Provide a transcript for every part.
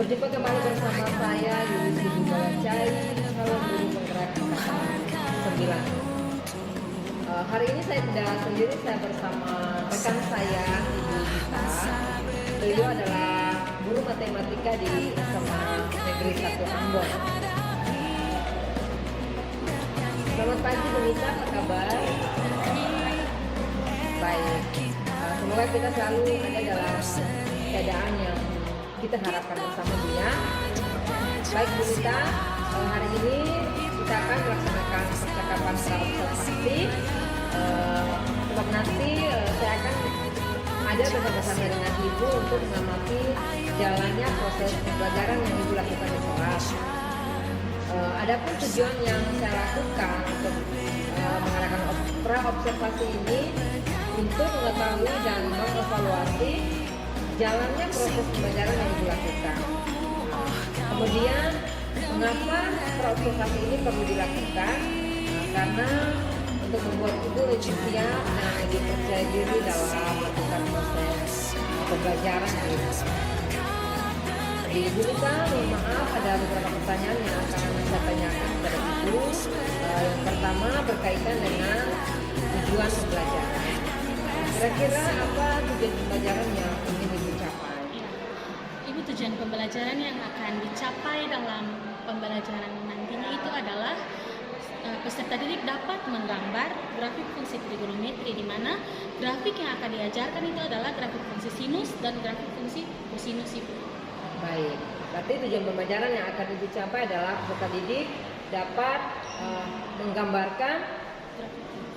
Berjumpa kembali bersama saya Yuli Balacai, calon guru penggerak angkatan 9. Hari ini saya tidak sendiri, saya bersama rekan saya Ibu Gita. Beliau adalah guru matematika di SMA Negeri 1 Ambon. Selamat pagi Bu Gita, apa kabar? Baik. Semoga kita selalu ada dalam keadaan yang kita harapkan bersama Bu ya. Baik Bu Gita, hari ini kita akan melaksanakan percakapan pra-observasi. Sebab nanti saya akan ada bersama-sama dengan Ibu untuk mengamati jalannya proses pembelajaran yang Ibu lakukan di kelas. Adapun tujuan yang saya lakukan untuk mengadakan pra-observasi ini untuk mengetahui dan mengevaluasi jalannya proses pembelajaran yang dilakukan. Kemudian, mengapa pra-observasi ini perlu dilakukan? Karena untuk membuat Ibu lebih siap dan lebih percaya diri dalam melakukan proses pembelajaran ini. Jadi Ibu Gita, mohon maaf ada beberapa pertanyaan yang akan saya tanyakan kepada Ibu. Yang pertama berkaitan dengan tujuan pembelajaran. Kira-kira apa tujuan pembelajaran yang ingin Ibu capai? Ibu, tujuan pembelajaran yang akan dicapai dalam pembelajaran nantinya itu adalah peserta didik dapat menggambar grafik fungsi trigonometri, di mana grafik yang akan diajarkan itu adalah grafik fungsi sinus dan grafik fungsi kosinus, Ibu. Baik, berarti tujuan pembelajaran yang akan Ibu capai adalah peserta didik dapat menggambarkan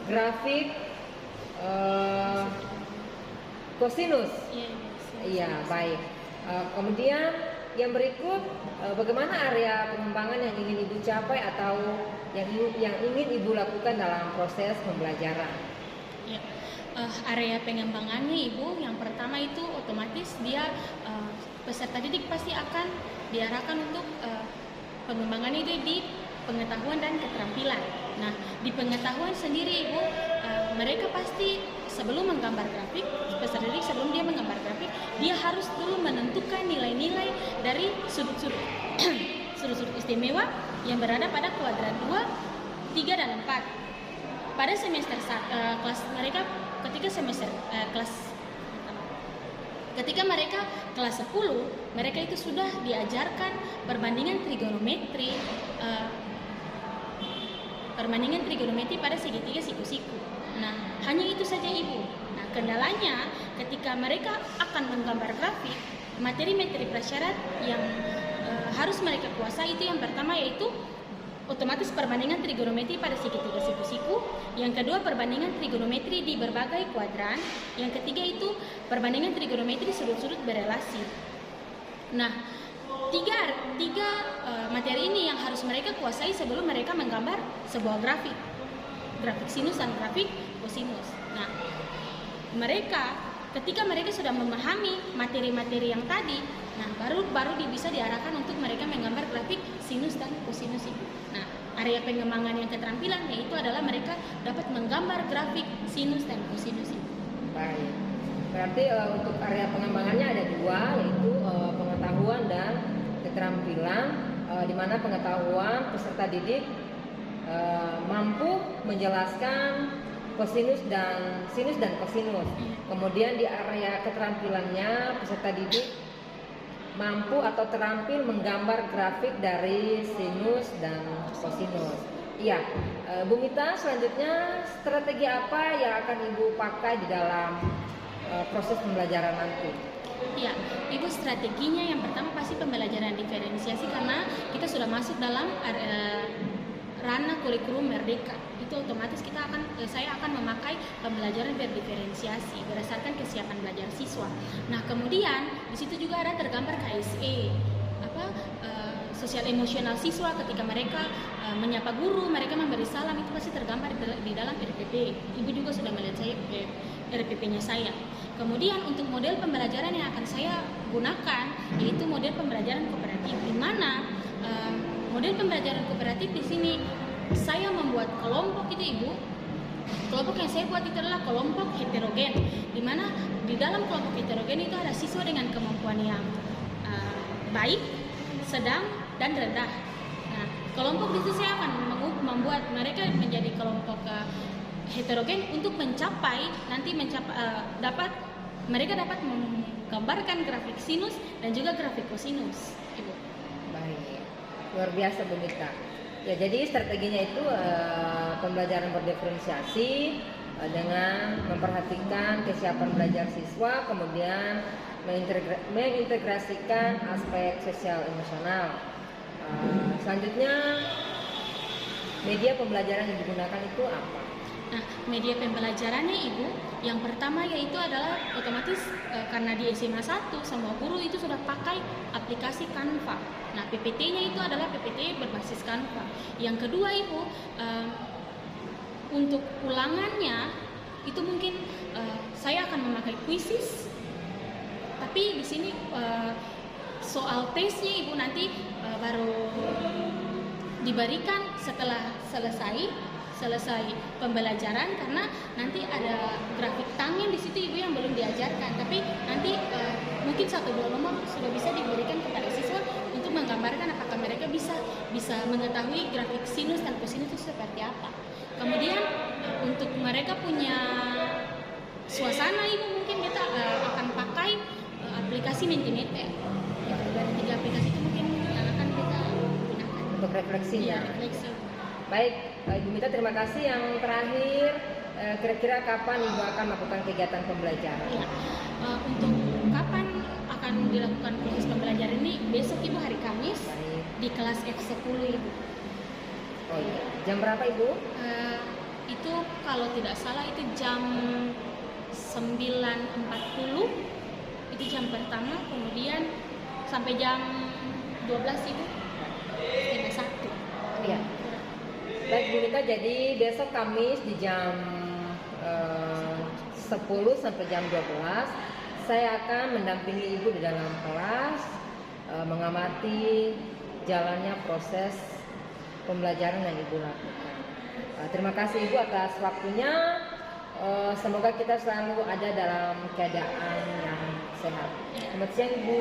grafik kosinus. Iya, baik. Kemudian yang berikut, bagaimana area pengembangan yang ingin Ibu capai atau yang ingin Ibu lakukan dalam proses pembelajaran? Ya, area pengembangannya Ibu, yang pertama itu otomatis dia peserta didik pasti akan diarahkan untuk pengembangan itu di pengetahuan dan keterampilan. Nah, di pengetahuan sendiri Ibu, mereka pasti sebelum menggambar grafik, peserta didik sebelum dia menggambar grafik, dia harus dulu menentukan nilai-nilai dari sudut-sudut sudut-sudut istimewa yang berada pada kuadran 2, 3, dan 4. Pada semester kelas mereka ketika mereka kelas 10, mereka itu sudah diajarkan perbandingan trigonometri pada segitiga siku-siku. Nah, hanya itu saja Ibu. Nah, kendalanya ketika mereka akan menggambar grafik, materi-materi prasyarat yang harus mereka kuasai itu yang pertama yaitu otomatis perbandingan trigonometri pada segitiga siku-siku, yang kedua perbandingan trigonometri di berbagai kuadran, yang ketiga itu perbandingan trigonometri sudut-sudut berelasi. Nah, tiga materi ini yang harus mereka kuasai sebelum mereka menggambar sebuah grafik sinus dan grafik kosinus. Nah, ketika mereka sudah memahami materi-materi yang tadi, nah baru bisa diarahkan untuk mereka menggambar grafik sinus dan kosinus itu. Nah, area pengembangan yang keterampilan yaitu adalah mereka dapat menggambar grafik sinus dan kosinus itu. Baik. Berarti untuk area pengembangannya ada dua, yaitu pengetahuan dan keterampilan, di mana pengetahuan peserta didik mampu menjelaskan kosinus dan sinus dan kosinus. Kemudian di area keterampilannya peserta didik mampu atau terampil menggambar grafik dari sinus dan kosinus. Iya, Bu Gita, selanjutnya strategi apa yang akan Ibu pakai di dalam proses pembelajaran nanti? Ya, Ibu, strateginya yang pertama pasti pembelajaran diferensiasi, karena kita sudah masuk dalam ranah kurikulum merdeka. Itu otomatis saya akan memakai pembelajaran berdiferensiasi berdasarkan kesiapan belajar siswa. Nah, kemudian di situ juga ada tergambar KSE, sosial emosional siswa ketika mereka menyapa guru, mereka memberi salam, itu pasti tergambar di dalam RPP. Ibu juga sudah melihat saya RPP-nya saya. Kemudian untuk model pembelajaran yang akan saya gunakan yaitu model pembelajaran kooperatif, di mana model pembelajaran kooperatif di sini saya membuat kelompok itu Ibu. Kelompok yang saya buat itu adalah kelompok heterogen, di mana di dalam kelompok heterogen itu ada siswa dengan kemampuan yang baik sedang, dan rendah. Nah, kelompok di situ saya akan membuat mereka menjadi kelompok heterogen untuk mereka dapat menggambarkan grafik sinus dan juga grafik kosinus, Ibu. Baik, luar biasa Bu Mita. Ya, jadi strateginya itu pembelajaran berdiferensiasi dengan memperhatikan kesiapan belajar siswa, kemudian mengintegrasikan aspek sosial emosional. Selanjutnya, media pembelajaran yang digunakan itu apa? Nah, media pembelajarannya Ibu, yang pertama yaitu adalah otomatis karena di SMA 1 semua guru itu sudah pakai aplikasi Canva. Nah, PPT-nya itu adalah PPT berbasis Canva. Yang kedua Ibu, untuk ulangannya itu mungkin saya akan memakai Quizzes. Tapi di sini soal tesnya Ibu nanti baru diberikan setelah selesai pembelajaran, karena nanti ada grafik tangan di situ Ibu yang belum diajarkan, tapi nanti mungkin 1-2 nomor sudah bisa diberikan kepada siswa untuk menggambarkan apakah mereka bisa mengetahui grafik sinus dan kosinus itu seperti apa. Kemudian untuk mereka punya suasana Ibu, mungkin kita akan pakai aplikasi Mentimeter. Dari 3 aplikasi itu mungkin yang akan kita gunakan Untuk refleksinya. Iya, refleksi. Baik, Ibu Mita, terima kasih. Yang terakhir, kira-kira kapan Ibu akan melakukan kegiatan pembelajaran? Ya, untuk kapan akan dilakukan proses pembelajaran ini? Besok Ibu, hari Kamis. Baik. Di kelas F10 Ibu. Oh iya. Jam berapa Ibu? Itu kalau tidak salah itu jam 9.40. Itu jam pertama, kemudian sampai jam 12 Ibu. Setengah 1. Iya. Baik Bu Mita, jadi besok Kamis di jam 10 sampai jam 12 saya akan mendampingi Ibu di dalam kelas, mengamati jalannya proses pembelajaran yang Ibu lakukan. Terima kasih Ibu atas waktunya. Semoga kita selalu ada dalam keadaan yang sehat. Selamat siang Ibu.